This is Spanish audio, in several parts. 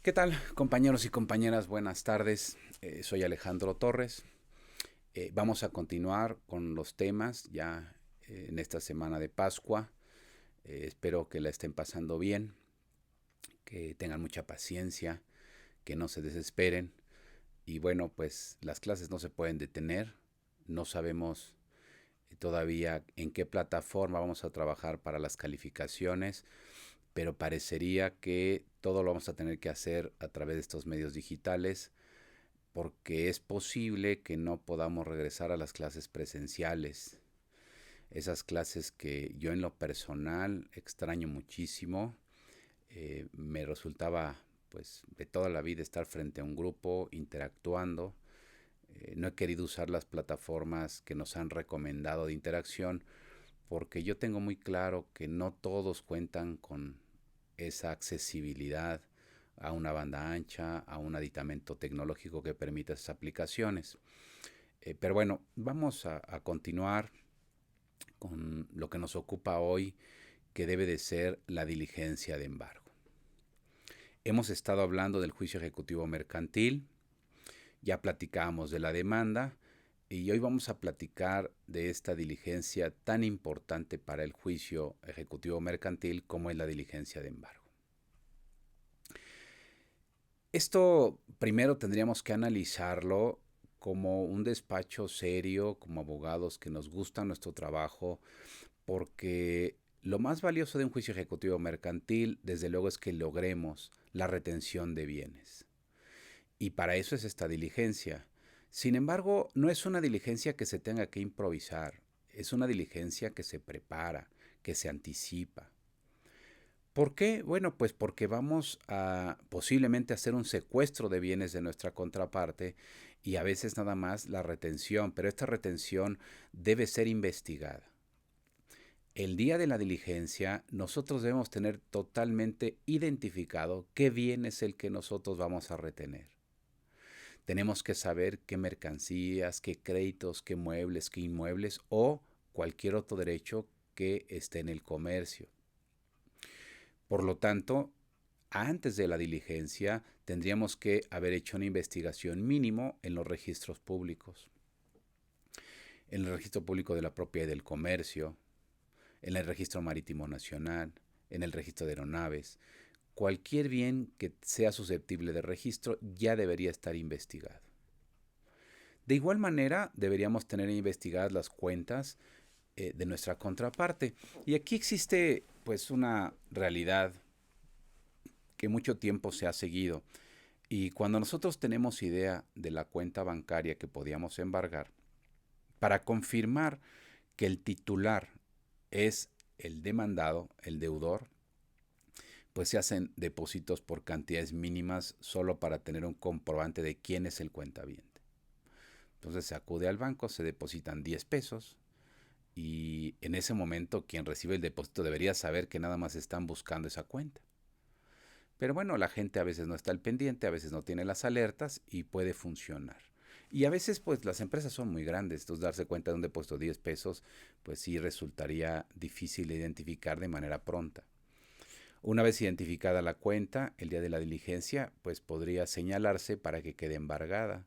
¿Qué tal, compañeros y compañeras? Buenas tardes. Soy Alejandro Torres. Vamos a continuar con los temas ya en esta semana de Pascua. Espero que la estén pasando bien, que tengan mucha paciencia, que no se desesperen. Y bueno, pues las clases no se pueden detener. No sabemos todavía en qué plataforma vamos a trabajar para las calificaciones, pero parecería que todo lo vamos a tener que hacer a través de estos medios digitales porque es posible que no podamos regresar a las clases presenciales. Esas clases que yo en lo personal extraño muchísimo. Me resultaba pues de toda la vida estar frente a un grupo interactuando. No he querido usar las plataformas que nos han recomendado de interacción porque yo tengo muy claro que no todos cuentan con esa accesibilidad a una banda ancha, a un aditamento tecnológico que permita esas aplicaciones. Pero bueno, vamos a continuar con lo que nos ocupa hoy, que debe de ser la diligencia de embargo. Hemos estado hablando del juicio ejecutivo mercantil, ya platicábamos de la demanda y hoy vamos a platicar de esta diligencia tan importante para el juicio ejecutivo mercantil como es la diligencia de embargo. Esto primero tendríamos que analizarlo como un despacho serio, como abogados que nos gusta nuestro trabajo, porque lo más valioso de un juicio ejecutivo mercantil, desde luego, es que logremos la retención de bienes. Y para eso es esta diligencia. Sin embargo, no es una diligencia que se tenga que improvisar, es una diligencia que se prepara, que se anticipa. ¿Por qué? Bueno, pues porque vamos a posiblemente hacer un secuestro de bienes de nuestra contraparte y a veces nada más la retención, pero esta retención debe ser investigada. El día de la diligencia nosotros debemos tener totalmente identificado qué bien es el que nosotros vamos a retener. Tenemos que saber qué mercancías, qué créditos, qué muebles, qué inmuebles o cualquier otro derecho que esté en el comercio. Por lo tanto, antes de la diligencia tendríamos que haber hecho una investigación mínimo en los registros públicos, en el registro público de la propiedad y del comercio, en el registro marítimo nacional, en el registro de aeronaves. Cualquier bien que sea susceptible de registro ya debería estar investigado. De igual manera, deberíamos tener investigadas las cuentas de nuestra contraparte. Y aquí existe pues una realidad que mucho tiempo se ha seguido. Y cuando nosotros tenemos idea de la cuenta bancaria que podíamos embargar, para confirmar que el titular es el demandado, el deudor, pues se hacen depósitos por cantidades mínimas solo para tener un comprobante de quién es el cuentaviente. Entonces se acude al banco, se depositan 10 pesos y en ese momento quien recibe el depósito debería saber que nada más están buscando esa cuenta. Pero bueno, la gente a veces no está al pendiente, a veces no tiene las alertas y puede funcionar. Y a veces pues las empresas son muy grandes, entonces darse cuenta de un depósito de 10 pesos pues sí resultaría difícil de identificar de manera pronta. Una vez identificada la cuenta, el día de la diligencia pues podría señalarse para que quede embargada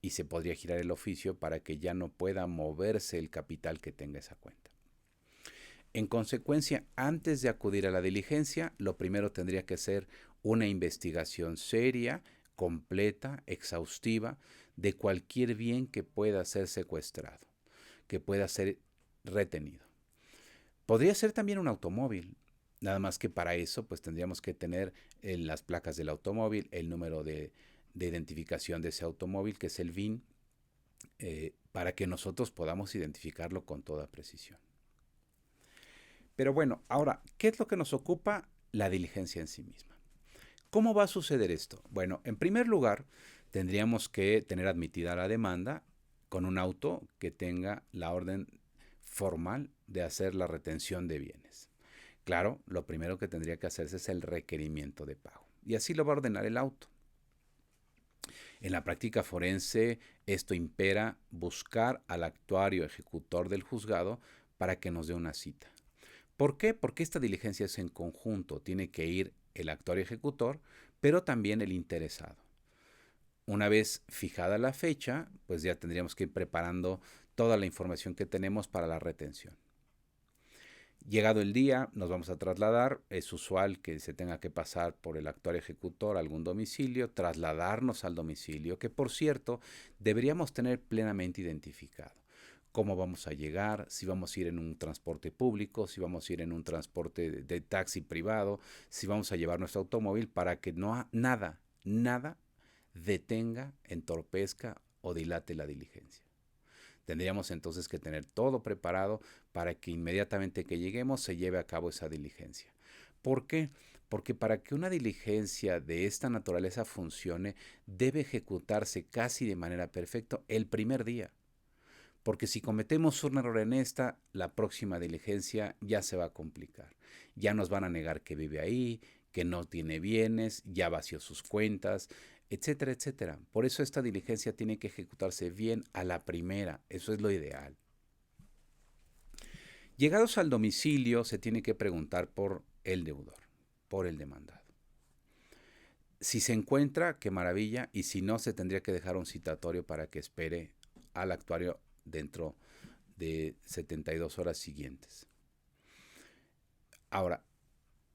y se podría girar el oficio para que ya no pueda moverse el capital que tenga esa cuenta. En consecuencia, antes de acudir a la diligencia, lo primero tendría que ser una investigación seria, completa, exhaustiva, de cualquier bien que pueda ser secuestrado, que pueda ser retenido. Podría ser también un automóvil, nada más que para eso pues tendríamos que tener las placas del automóvil, el número de identificación de ese automóvil, que es el VIN, para que nosotros podamos identificarlo con toda precisión. Pero bueno, ahora, ¿qué es lo que nos ocupa? La diligencia en sí misma. ¿Cómo va a suceder esto? Bueno, en primer lugar, tendríamos que tener admitida la demanda con un auto que tenga la orden formal de hacer la retención de bienes. Claro, lo primero que tendría que hacerse es el requerimiento de pago. Y así lo va a ordenar el auto. En la práctica forense, esto impera buscar al actuario ejecutor del juzgado para que nos dé una cita. ¿Por qué? Porque esta diligencia es en conjunto, tiene que ir el actuario ejecutor, pero también el interesado. Una vez fijada la fecha, pues ya tendríamos que ir preparando toda la información que tenemos para la retención. Llegado el día, nos vamos a trasladar. Es usual que se tenga que pasar por el actuario ejecutor a algún domicilio, trasladarnos al domicilio, que por cierto, deberíamos tener plenamente identificado. Cómo vamos a llegar, si vamos a ir en un transporte público, si vamos a ir en un transporte de taxi privado, si vamos a llevar nuestro automóvil, para que nada detenga, entorpezca o dilate la diligencia. Tendríamos entonces que tener todo preparado para que inmediatamente que lleguemos se lleve a cabo esa diligencia. ¿Por qué? Porque para que una diligencia de esta naturaleza funcione, debe ejecutarse casi de manera perfecta el primer día. Porque si cometemos un error en esta, la próxima diligencia ya se va a complicar. Ya nos van a negar que vive ahí, que no tiene bienes, ya vació sus cuentas, etcétera, etcétera. Por eso esta diligencia tiene que ejecutarse bien a la primera. Eso es lo ideal. Llegados al domicilio, se tiene que preguntar por el deudor, por el demandado. Si se encuentra, qué maravilla, y si no, se tendría que dejar un citatorio para que espere al actuario dentro de 72 horas siguientes. Ahora,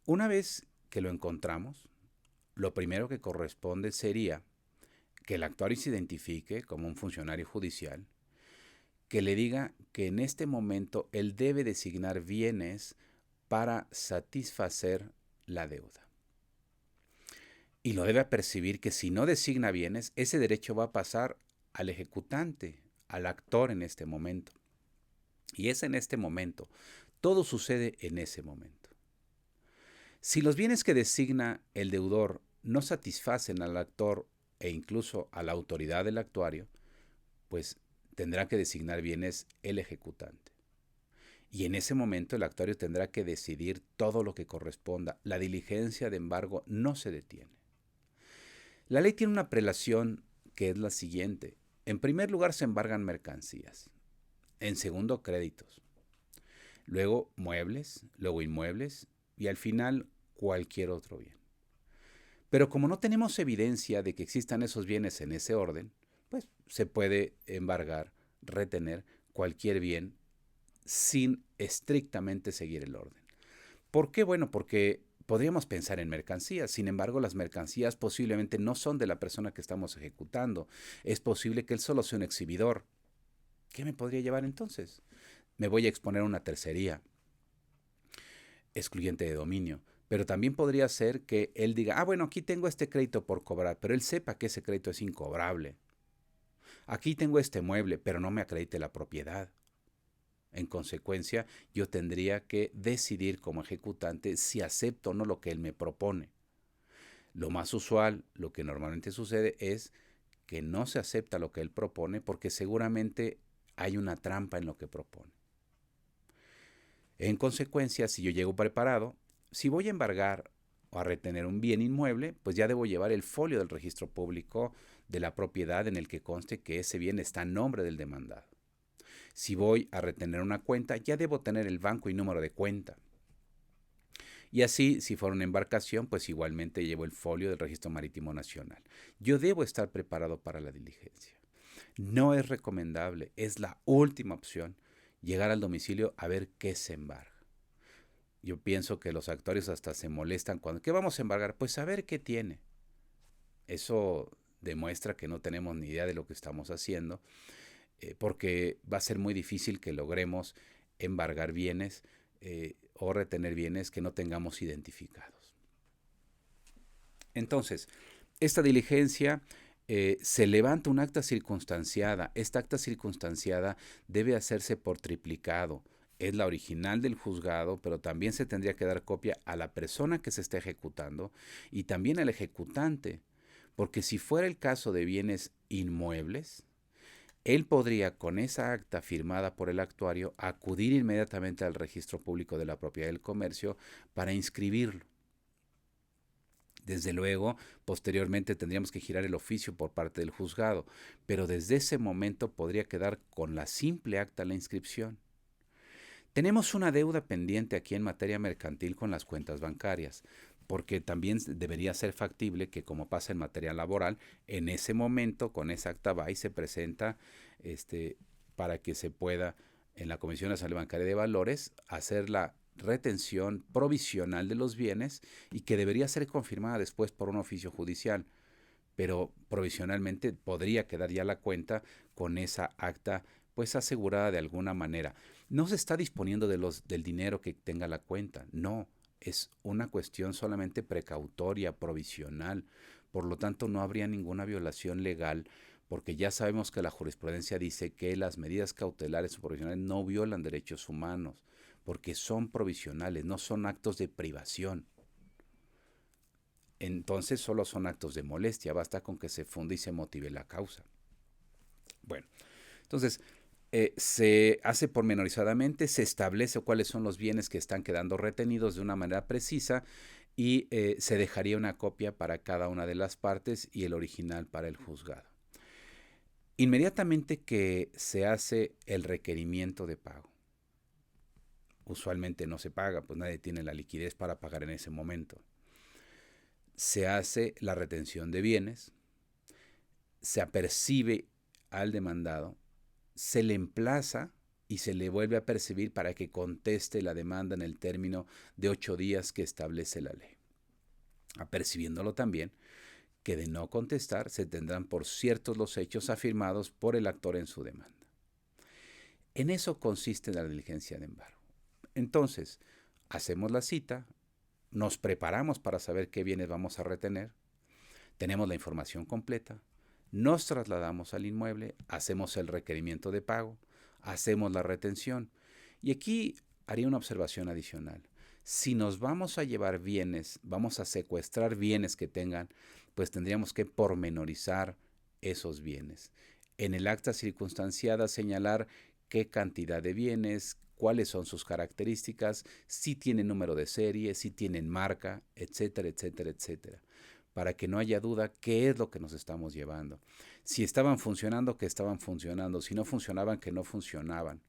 una vez que lo encontramos, lo primero que corresponde sería que el actuario se identifique como un funcionario judicial, que le diga que en este momento él debe designar bienes para satisfacer la deuda. Y lo debe percibir que si no designa bienes, ese derecho va a pasar al ejecutante, al actor en este momento. Y es en este momento. Todo sucede en ese momento. Si los bienes que designa el deudor no satisfacen al actor e incluso a la autoridad del actuario, pues tendrá que designar bienes el ejecutante. Y en ese momento el actuario tendrá que decidir todo lo que corresponda. La diligencia de embargo no se detiene. La ley tiene una prelación que es la siguiente. En primer lugar se embargan mercancías. En segundo, créditos. Luego muebles, luego inmuebles y al final cualquier otro bien. Pero como no tenemos evidencia de que existan esos bienes en ese orden, pues se puede embargar, retener cualquier bien sin estrictamente seguir el orden. ¿Por qué? Bueno, porque podríamos pensar en mercancías. Sin embargo, las mercancías posiblemente no son de la persona que estamos ejecutando. Es posible que él solo sea un exhibidor. ¿Qué me podría llevar entonces? Me voy a exponer a una tercería excluyente de dominio. Pero también podría ser que él diga, bueno, aquí tengo este crédito por cobrar, pero él sepa que ese crédito es incobrable. Aquí tengo este mueble, pero no me acredite la propiedad. En consecuencia, yo tendría que decidir como ejecutante si acepto o no lo que él me propone. Lo más usual, lo que normalmente sucede es que no se acepta lo que él propone porque seguramente hay una trampa en lo que propone. En consecuencia, si yo llego preparado, si voy a embargar o a retener un bien inmueble, pues ya debo llevar el folio del registro público de la propiedad en el que conste que ese bien está a nombre del demandado. Si voy a retener una cuenta, ya debo tener el banco y número de cuenta. Y así, si fuera una embarcación, pues igualmente llevo el folio del Registro Marítimo Nacional. Yo debo estar preparado para la diligencia. No es recomendable, es la última opción, llegar al domicilio a ver qué se embarga. Yo pienso que los actuarios hasta se molestan cuando, ¿qué vamos a embargar? Pues a ver qué tiene. Eso demuestra que no tenemos ni idea de lo que estamos haciendo, porque va a ser muy difícil que logremos embargar bienes o retener bienes que no tengamos identificados. Entonces, esta diligencia se levanta un acta circunstanciada. Esta acta circunstanciada debe hacerse por triplicado. Es la original del juzgado, pero también se tendría que dar copia a la persona que se está ejecutando y también al ejecutante, porque si fuera el caso de bienes inmuebles, él podría, con esa acta firmada por el actuario, acudir inmediatamente al registro público de la propiedad del comercio para inscribirlo. Desde luego, posteriormente tendríamos que girar el oficio por parte del juzgado, pero desde ese momento podría quedar con la simple acta la inscripción. Tenemos una deuda pendiente aquí en materia mercantil con las cuentas bancarias. porque también debería ser factible que, como pasa en materia laboral, en ese momento con esa acta va y se presenta para que se pueda en la Comisión Nacional Bancaria de Valores hacer la retención provisional de los bienes y que debería ser confirmada después por un oficio judicial, pero provisionalmente podría quedar ya la cuenta con esa acta pues asegurada de alguna manera. No se está disponiendo del dinero que tenga la cuenta, no, es una cuestión solamente precautoria, provisional, por lo tanto no habría ninguna violación legal, porque ya sabemos que la jurisprudencia dice que las medidas cautelares o provisionales no violan derechos humanos, porque son provisionales, no son actos de privación. Entonces solo son actos de molestia, basta con que se funde y se motive la causa. Bueno, entonces se hace pormenorizadamente, se establece cuáles son los bienes que están quedando retenidos de una manera precisa y se dejaría una copia para cada una de las partes y el original para el juzgado. Inmediatamente que se hace el requerimiento de pago, usualmente no se paga, pues nadie tiene la liquidez para pagar en ese momento. Se hace la retención de bienes, se apercibe al demandado, se le emplaza y se le vuelve a percibir para que conteste la demanda en el término de 8 días que establece la ley. Apercibiéndolo también que de no contestar se tendrán por ciertos los hechos afirmados por el actor en su demanda. En eso consiste la diligencia de embargo. Entonces, hacemos la cita, nos preparamos para saber qué bienes vamos a retener, tenemos la información completa, nos trasladamos al inmueble, hacemos el requerimiento de pago, hacemos la retención. Y aquí haría una observación adicional. Si nos vamos a llevar bienes, vamos a secuestrar bienes que tengan, pues tendríamos que pormenorizar esos bienes. En el acta circunstanciada señalar qué cantidad de bienes, cuáles son sus características, si tienen número de serie, si tienen marca, etcétera, etcétera, etcétera, para que no haya duda qué es lo que nos estamos llevando. Si estaban funcionando, que estaban funcionando, si no funcionaban, que no funcionaban.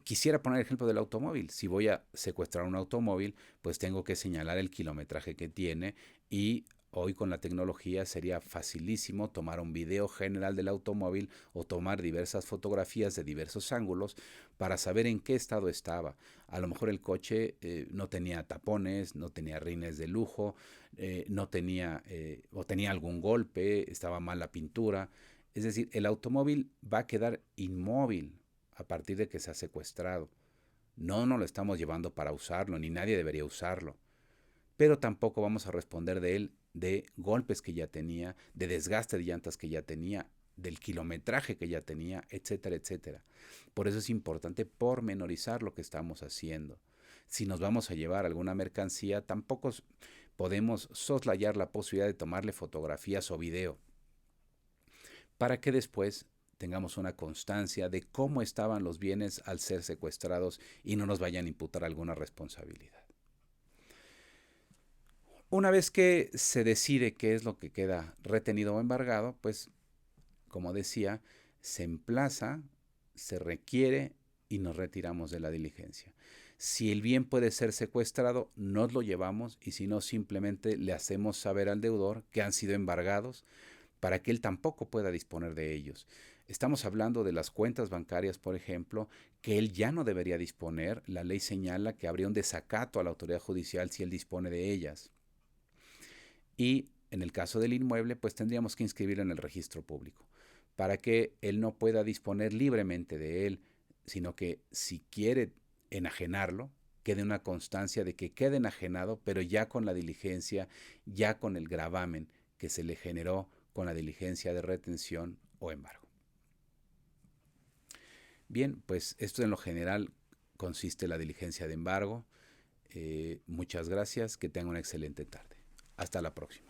Quisiera poner el ejemplo del automóvil. Si voy a secuestrar un automóvil, pues tengo que señalar el kilometraje que tiene y hoy con la tecnología sería facilísimo tomar un video general del automóvil o tomar diversas fotografías de diversos ángulos para saber en qué estado estaba. A lo mejor el coche no tenía tapones, no tenía rines de lujo, no tenía o tenía algún golpe, estaba mal la pintura. Es decir, el automóvil va a quedar inmóvil a partir de que se ha secuestrado. No nos lo estamos llevando para usarlo, ni nadie debería usarlo. Pero tampoco vamos a responder de él de golpes que ya tenía, de desgaste de llantas que ya tenía, del kilometraje que ya tenía, etcétera, etcétera. Por eso es importante pormenorizar lo que estamos haciendo. Si nos vamos a llevar alguna mercancía, tampoco podemos soslayar la posibilidad de tomarle fotografías o video para que después tengamos una constancia de cómo estaban los bienes al ser secuestrados y no nos vayan a imputar alguna responsabilidad. Una vez que se decide qué es lo que queda retenido o embargado, pues, como decía, se emplaza, se requiere y nos retiramos de la diligencia. Si el bien puede ser secuestrado, nos lo llevamos y si no, simplemente le hacemos saber al deudor que han sido embargados para que él tampoco pueda disponer de ellos. Estamos hablando de las cuentas bancarias, por ejemplo, que él ya no debería disponer. La ley señala que habría un desacato a la autoridad judicial si él dispone de ellas. Y en el caso del inmueble, pues tendríamos que inscribirlo en el registro público para que él no pueda disponer libremente de él, sino que si quiere enajenarlo, quede una constancia de que quede enajenado, pero ya con la diligencia, ya con el gravamen que se le generó con la diligencia de retención o embargo. Bien, pues esto en lo general consiste la diligencia de embargo. Muchas gracias, que tengan una excelente tarde. Hasta la próxima.